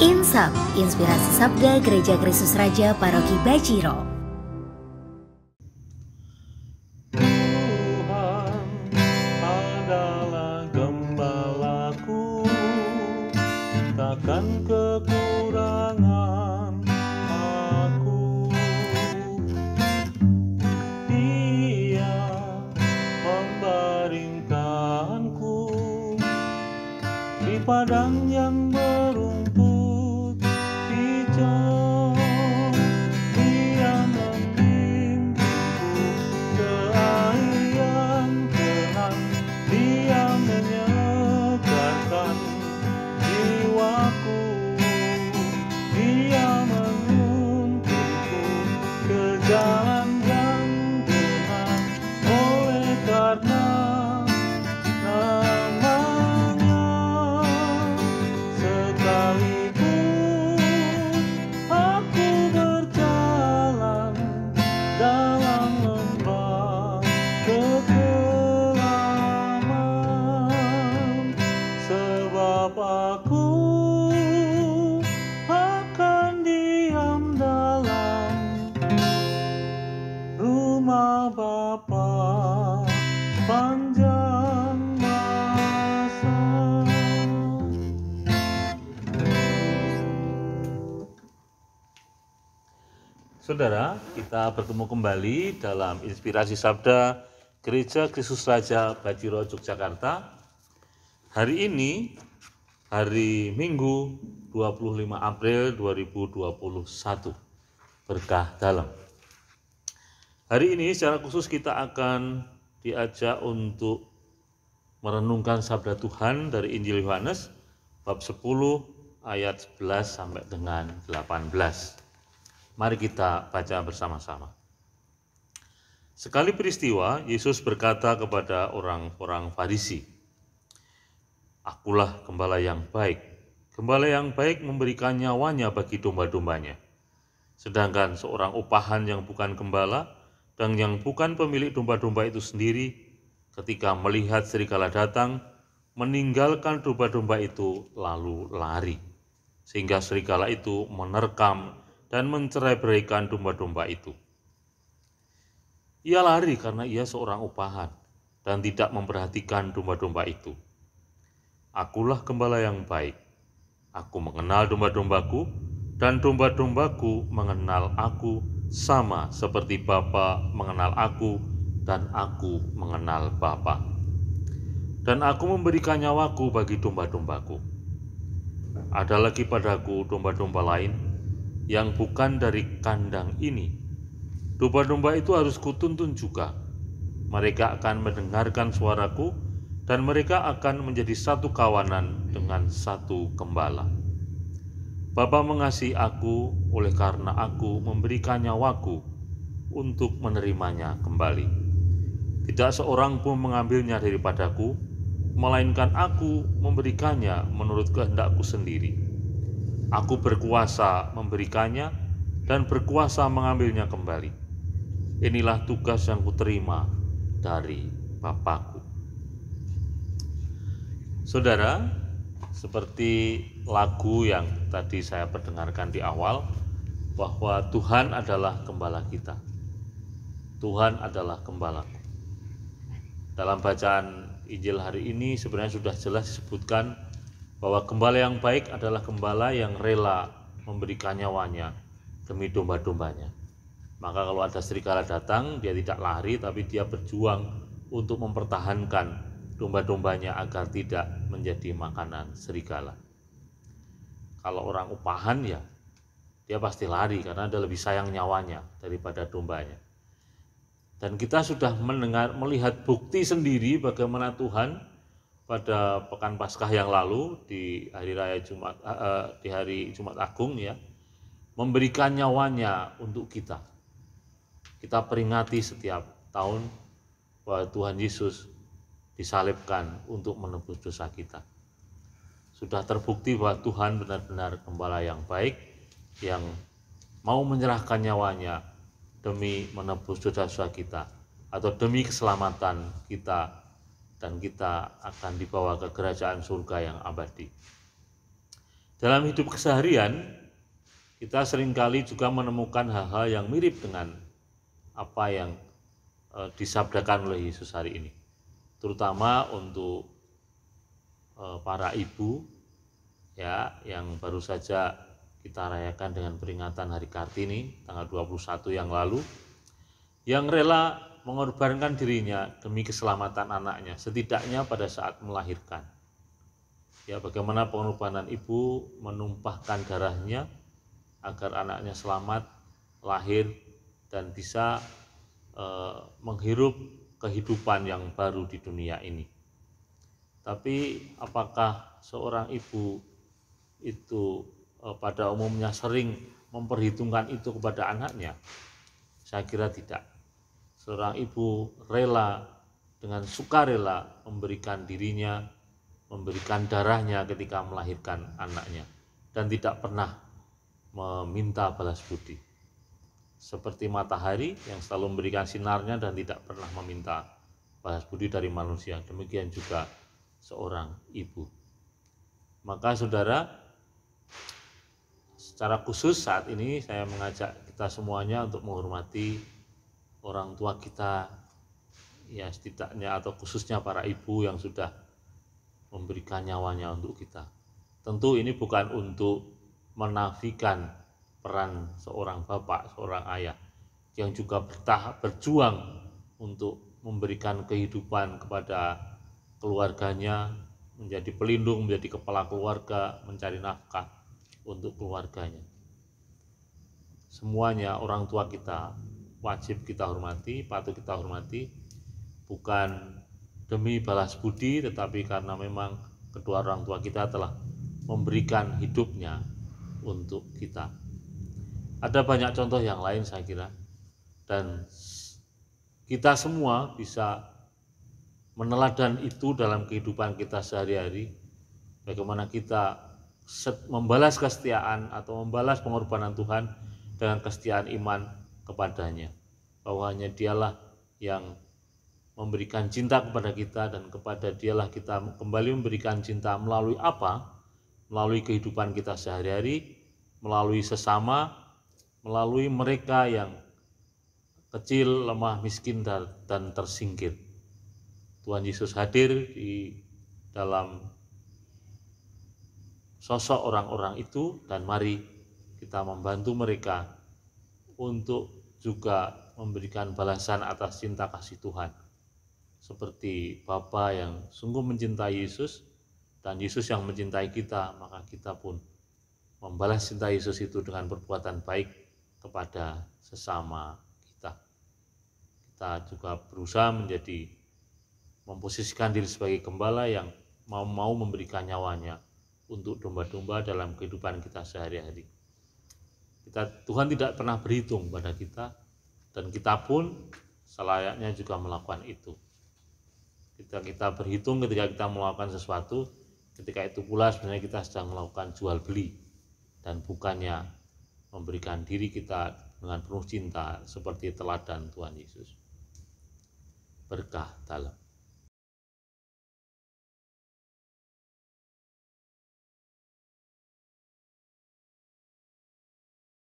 Insap, Inspirasi Sabda Gereja Kristus Raja Paroki Bajiro. Tuhan adalah gembalaku, takkan kekurangan aku. Dia membaringkanku di padang yang berumput hijau. Dia membimbingku ke air yang tenang. Dia menyegarkan jiwaku. Dia menuntunku ke jalan yang benar. Oleh karena namanya, sekalipun aku berjalan dalam lembah kekelaman, sebab aku akan diam dalam rumah Bapa panjang masa. Saudara, kita bertemu kembali dalam Inspirasi Sabda Gereja Kristus Raja Bajiro, Yogyakarta. Hari ini, hari Minggu 25 April 2021, berkah dalam. Hari ini secara khusus kita akan diajak untuk merenungkan sabda Tuhan dari Injil Yohanes bab 10 ayat 11 sampai dengan 18. Mari kita baca bersama-sama. Sekali peristiwa, Yesus berkata kepada orang-orang Farisi, "Akulah gembala yang baik. Gembala yang baik memberikan nyawanya bagi domba-dombanya. Sedangkan seorang upahan yang bukan gembala dan yang bukan pemilik domba-domba itu sendiri, ketika melihat serigala datang, meninggalkan domba-domba itu lalu lari, sehingga serigala itu menerkam dan mencerai-beraikan domba-domba itu. Ia lari karena ia seorang upahan dan tidak memperhatikan domba-domba itu. Akulah gembala yang baik. Aku mengenal domba-dombaku, dan domba-dombaku mengenal aku, sama seperti Bapa mengenal aku, dan aku mengenal Bapa. Dan aku memberikan nyawaku bagi domba-dombaku. Ada lagi padaku domba-domba lain yang bukan dari kandang ini. Domba-domba itu harus kutuntun juga. Mereka akan mendengarkan suaraku, dan mereka akan menjadi satu kawanan dengan satu gembala. Bapa mengasihi aku, oleh karena aku memberikan nyawaku untuk menerimanya kembali. Tidak seorang pun mengambilnya daripadaku, melainkan aku memberikannya menurut kehendakku sendiri. Aku berkuasa memberikannya dan berkuasa mengambilnya kembali. Inilah tugas yang kuterima dari Bapakku." Saudara, seperti lagu yang tadi saya perdengarkan di awal, bahwa Tuhan adalah gembala kita. Tuhan adalah gembalaku. Dalam bacaan Injil hari ini sebenarnya sudah jelas disebutkan bahwa gembala yang baik adalah gembala yang rela memberikan nyawanya demi domba-dombanya. Maka kalau ada serigala datang, dia tidak lari, tapi dia berjuang untuk mempertahankan domba-dombanya agar tidak menjadi makanan serigala. Kalau orang upahan, ya dia pasti lari karena dia lebih sayang nyawanya daripada dombanya. Dan kita sudah melihat bukti sendiri bagaimana Tuhan pada pekan Paskah yang lalu di hari raya di hari Jumat Agung, ya, memberikan nyawanya untuk kita. Kita peringati setiap tahun bahwa Tuhan Yesus disalibkan untuk menebus dosa kita. Sudah terbukti bahwa Tuhan benar-benar gembala yang baik, yang mau menyerahkan nyawanya demi menebus dosa-dosa kita, atau demi keselamatan kita dan kita akan dibawa ke kerajaan surga yang abadi. Dalam hidup keseharian, kita seringkali juga menemukan hal-hal yang mirip dengan apa yang disabdakan oleh Yesus hari ini, terutama untuk para ibu ya, yang baru saja kita rayakan dengan peringatan Hari Kartini tanggal 21 yang lalu, yang rela mengorbankan dirinya demi keselamatan anaknya, setidaknya pada saat melahirkan. Ya, bagaimana pengorbanan ibu menumpahkan darahnya agar anaknya selamat lahir dan bisa menghirup kehidupan yang baru di dunia ini. Tapi apakah seorang ibu itu pada umumnya sering memperhitungkan itu kepada anaknya? Saya kira tidak. Seorang ibu rela dengan sukarela memberikan dirinya, memberikan darahnya ketika melahirkan anaknya, dan tidak pernah meminta balas budi. Seperti matahari yang selalu memberikan sinarnya dan tidak pernah meminta balas budi dari manusia, demikian juga seorang ibu. Maka saudara, secara khusus saat ini saya mengajak kita semuanya untuk menghormati orang tua kita, ya setidaknya atau khususnya para ibu yang sudah memberikan nyawanya untuk kita. Tentu ini bukan untuk menafikan peran seorang bapak, seorang ayah yang juga berjuang untuk memberikan kehidupan kepada keluarganya, menjadi pelindung, menjadi kepala keluarga, mencari nafkah untuk keluarganya. Semuanya orang tua kita wajib kita hormati, patut kita hormati, bukan demi balas budi, tetapi karena memang kedua orang tua kita telah memberikan hidupnya untuk kita. Ada banyak contoh yang lain saya kira, dan kita semua bisa meneladan itu dalam kehidupan kita sehari-hari, bagaimana kita membalas kesetiaan atau membalas pengorbanan Tuhan dengan kesetiaan iman kepadanya, bahwa hanya Dialah yang memberikan cinta kepada kita, dan kepada Dialah kita kembali memberikan cinta melalui apa? Melalui kehidupan kita sehari-hari, melalui sesama, melalui mereka yang kecil, lemah, miskin, dan tersingkir. Tuhan Yesus hadir di dalam sosok orang-orang itu, dan mari kita membantu mereka untuk juga memberikan balasan atas cinta kasih Tuhan. Seperti Bapa yang sungguh mencintai Yesus dan Yesus yang mencintai kita, maka kita pun membalas cinta Yesus itu dengan perbuatan baik kepada sesama kita. Kita juga berusaha memposisikan diri sebagai gembala yang mau memberikan nyawanya untuk domba-domba dalam kehidupan kita sehari-hari. Tuhan tidak pernah berhitung pada kita, dan kita pun selayaknya juga melakukan itu. Kita berhitung ketika kita melakukan sesuatu, ketika itu pula sebenarnya kita sedang melakukan jual beli, dan bukannya memberikan diri kita dengan penuh cinta seperti teladan Tuhan Yesus. Berkah dalam.